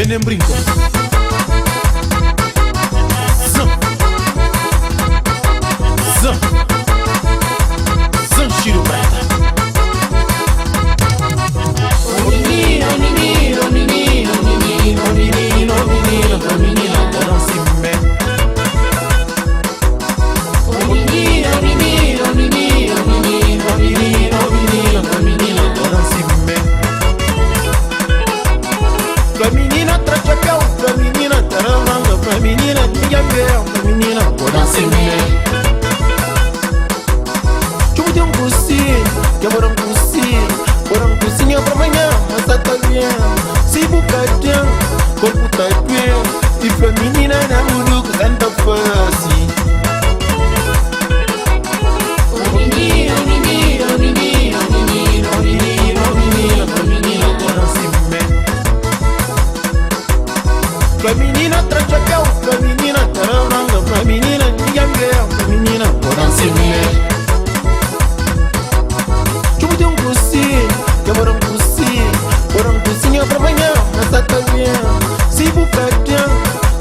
nem brinco. Zan Chiro Prata. O menino, menino, menino, menino, menino, menino, da menina não se mete. O menino, menino, menino, menino, menino, menino, da menina não se mete. Pra menina trachacão, pra menina taramanga, pra menina minha bela, pra menina não se mete. Tem um cocinho, que agora um cocinho pra amanhã, mas tá bem. Se bocadão, corpo tá bem. E pra menina na muruca, canta fácil. O menino, menino, menino, menino, menino, menino, pra menina não se mete. Pra menina trachacão, pra menina taramanga, pra menina minha bela, pra menina não se mete. Tem um cocinho, que agora um cocinho pra amanhã, mas tá bem. Se bocadão,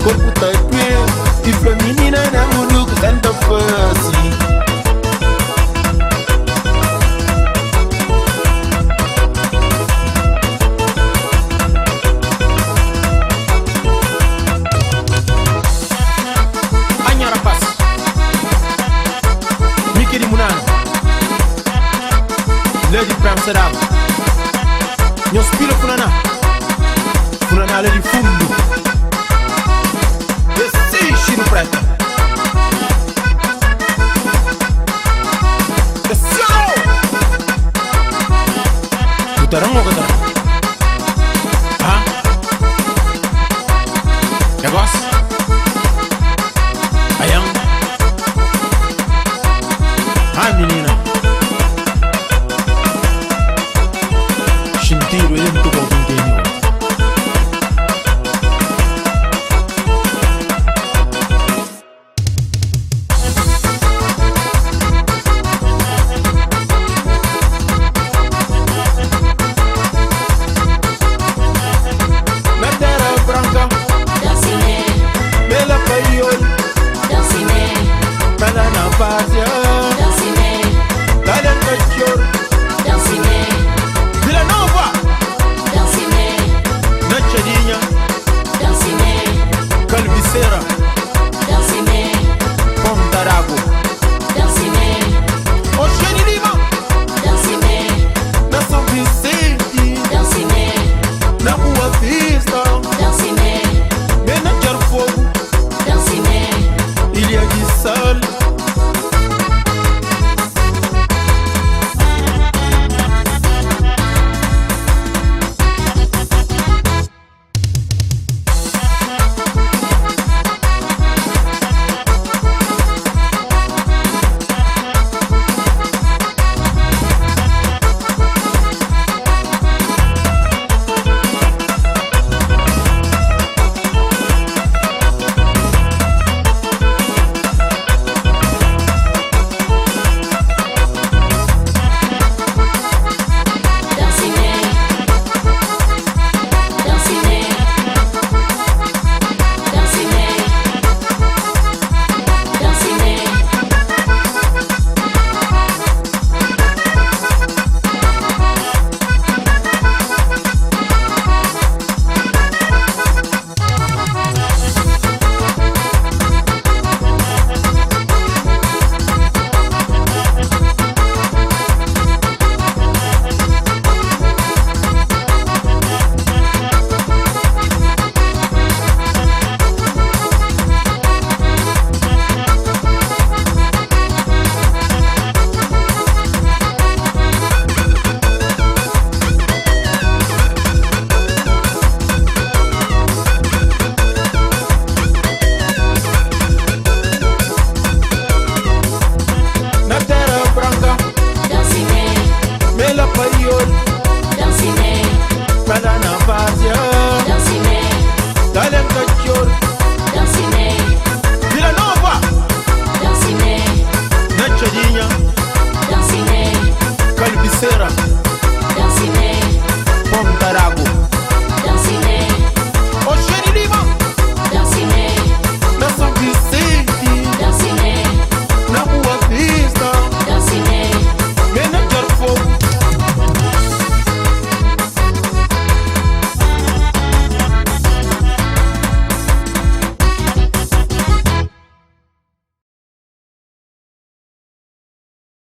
corpo tá bem. E pra menina na muruca, canta fácil. Anha rapaz, Mickey Munano, Lady Pram Sedam, Nyos Pilo Funana Lady Fundu. Esse Chiro Prata. Esse Utarang ou Katarang? Ha? Negócio?